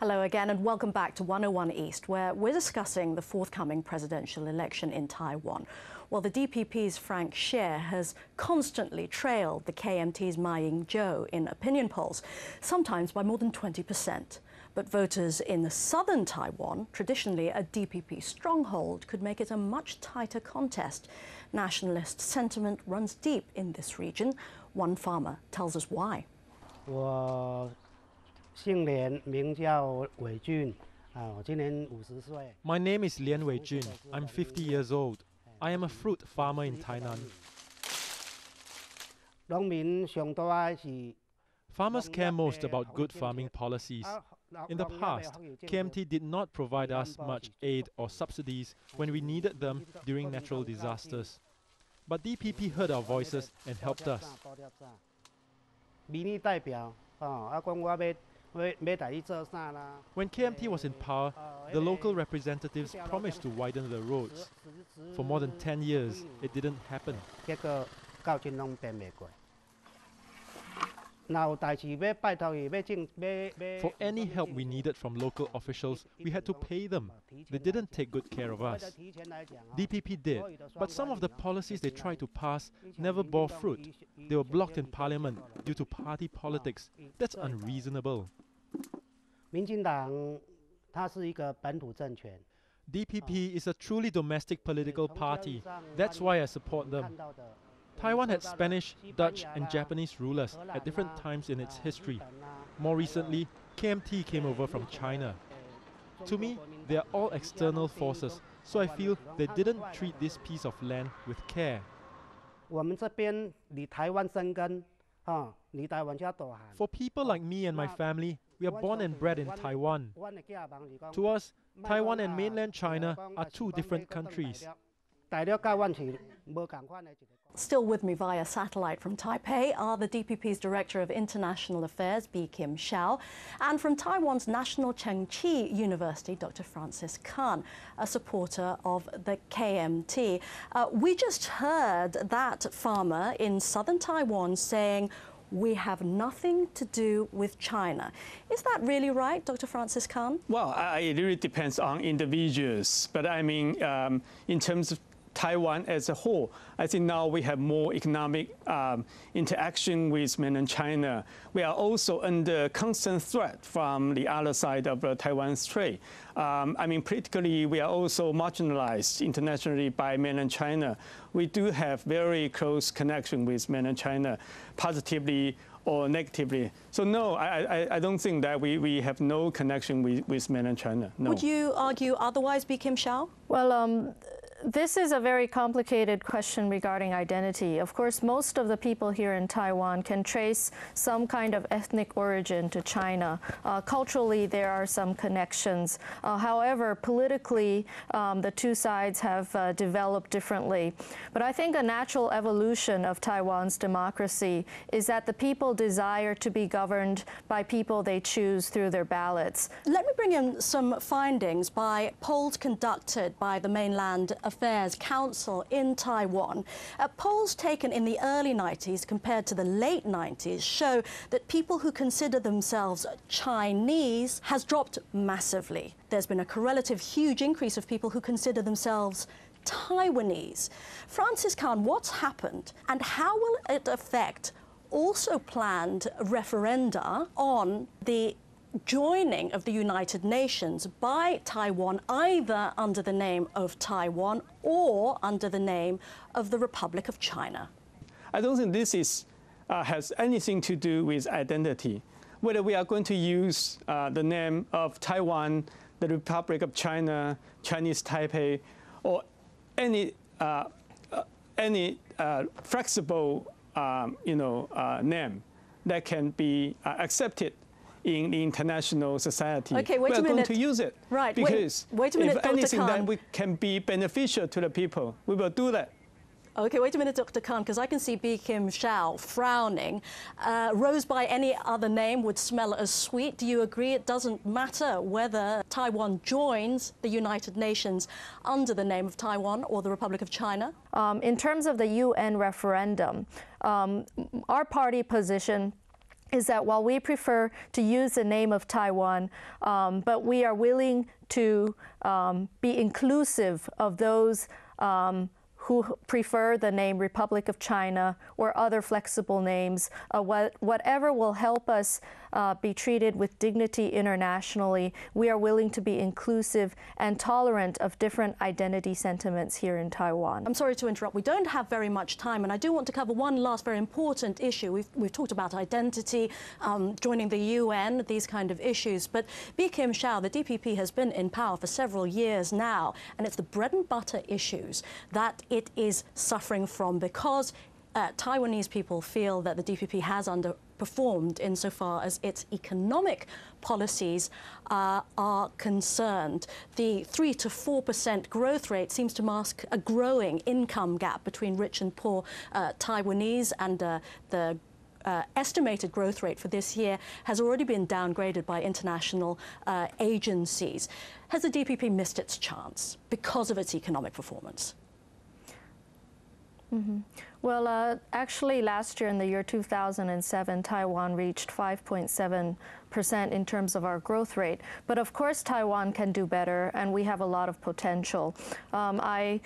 Hello again and welcome back to 101 East, where we're discussing the forthcoming presidential election in Taiwan. Well, the DPP's Frank Hsieh has constantly trailed the KMT's Ma Ying-jeou in opinion polls, sometimes by more than 20%. But voters in the southern Taiwan, traditionally a DPP stronghold, could make it a much tighter contest. Nationalist sentiment runs deep in this region. One farmer tells us why. My name is Lian Wei-jun. I'm 50 years old. I am a fruit farmer in Tainan. Farmers care most about good farming policies. In the past, KMT did not provide us much aid or subsidies when we needed them during natural disasters. But DPP heard our voices and helped us. When KMT was in power, the local representatives promised to widen the roads. For more than 10 years, it didn't happen. For any help we needed from local officials, we had to pay them. They didn't take good care of us. DPP did, but some of the policies they tried to pass never bore fruit. They were blocked in parliament due to party politics. That's unreasonable. DPP is a truly domestic political party. That's why I support them. Taiwan had Spanish, Dutch and Japanese rulers at different times in its history. More recently, KMT came over from China. To me, they are all external forces, so I feel they didn't treat this piece of land with care. For people like me and my family, we are born and bred in Taiwan. To us, Taiwan and mainland China are two different countries. Still with me via satellite from Taipei are the DPP's Director of International Affairs, Bi Kim Hsiao, and from Taiwan's National Cheng Chi University, Dr. Francis Khan, a supporter of the KMT. We just heard that farmer in southern Taiwan saying, "We have nothing to do with China." Is that really right, Dr. Francis Khan? Well, it really depends on individuals. But I mean, in terms of Taiwan as a whole, I think now we have more economic interaction with mainland China. We are also under constant threat from the other side of the Taiwan Strait. I mean, politically, we are also marginalized internationally by mainland China. We do have very close connection with mainland China, positively or negatively. So no, I don't think that we have no connection with mainland China. No. Would you argue otherwise, Bi Kim Hsiao? Well, this is a very complicated question regarding identity. Of course, most of the people here in Taiwan can trace some kind of ethnic origin to China. Culturally, there are some connections. However, politically, the two sides have developed differently. But I think a natural evolution of Taiwan's democracy is that the people desire to be governed by people they choose through their ballots. Let me bring in some findings by polls conducted by the Mainland Affairs Council in Taiwan. Polls taken in the early 90s compared to the late 90s show that people who consider themselves Chinese has dropped massively. There's been a correlative huge increase of people who consider themselves Taiwanese. Francis Khan, what's happened and how will it affect also planned referenda on the joining of the United Nations by Taiwan, either under the name of Taiwan or under the name of the Republic of China? I don't think this has anything to do with identity. Whether we are going to use the name of Taiwan, the Republic of China, Chinese Taipei, or any flexible name that can be accepted in the international society. Okay, wait a minute. We're going to use it. Right. Because wait a minute, if anything Dr. that can be beneficial to the people, we will do that. Okay, wait a minute, Dr. Khan, because I can see Bi Kim Hsiao frowning. Rose by any other name would smell as sweet. Do you agree it doesn't matter whether Taiwan joins the United Nations under the name of Taiwan or the Republic of China? In terms of the UN referendum, our party position is that while we prefer to use the name of Taiwan, but we are willing to be inclusive of those who prefer the name Republic of China or other flexible names, whatever will help us be treated with dignity internationally. We are willing to be inclusive and tolerant of different identity sentiments here in Taiwan. I'm sorry to interrupt. We don't have very much time, and I do want to cover one last very important issue. We've talked about identity, joining the UN, these kind of issues, but Bi Kim Hsiao, the DPP, has been in power for several years now, and it's the bread and butter issues that it is suffering from, because Taiwanese people feel that the DPP has underperformed insofar as its economic policies are concerned. The 3 to 4% growth rate seems to mask a growing income gap between rich and poor Taiwanese, and the estimated growth rate for this year has already been downgraded by international agencies. Has the DPP missed its chance because of its economic performance? Well, actually, last year, in the year 2007, Taiwan reached 5.7% in terms of our growth rate. But of course, Taiwan can do better, and we have a lot of potential. And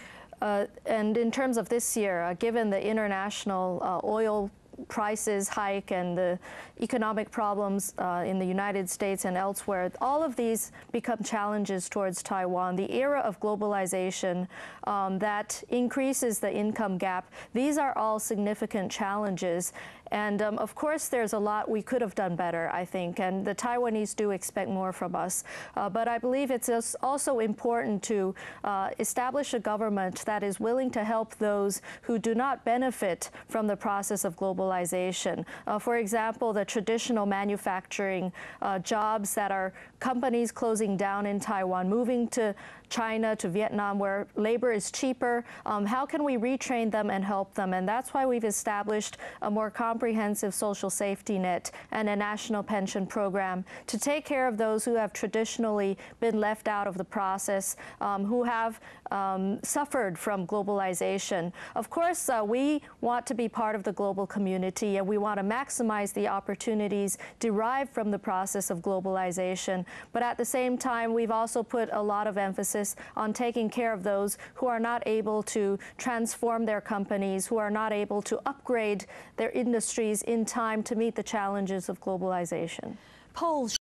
in terms of this year, given the international oil prices hike and the economic problems in the United States and elsewhere, all of these become challenges towards Taiwan. The era of globalization that increases the income gap, these are all significant challenges. And of course, there's a lot we could have done better, I think, and the Taiwanese do expect more from us. But I believe it's also important to establish a government that is willing to help those who do not benefit from the process of globalization. For example, the traditional manufacturing jobs that are companies closing down in Taiwan, moving to China, to Vietnam, where labor is cheaper. How can we retrain them and help them? And that's why we've established a more comprehensive social safety net and a national pension program to take care of those who have traditionally been left out of the process, who have suffered from globalization. Of course, we want to be part of the global community, and we want to maximize the opportunities derived from the process of globalization. But at the same time, we've also put a lot of emphasis on taking care of those who are not able to transform their companies, who are not able to upgrade their industries in time to meet the challenges of globalization. Polls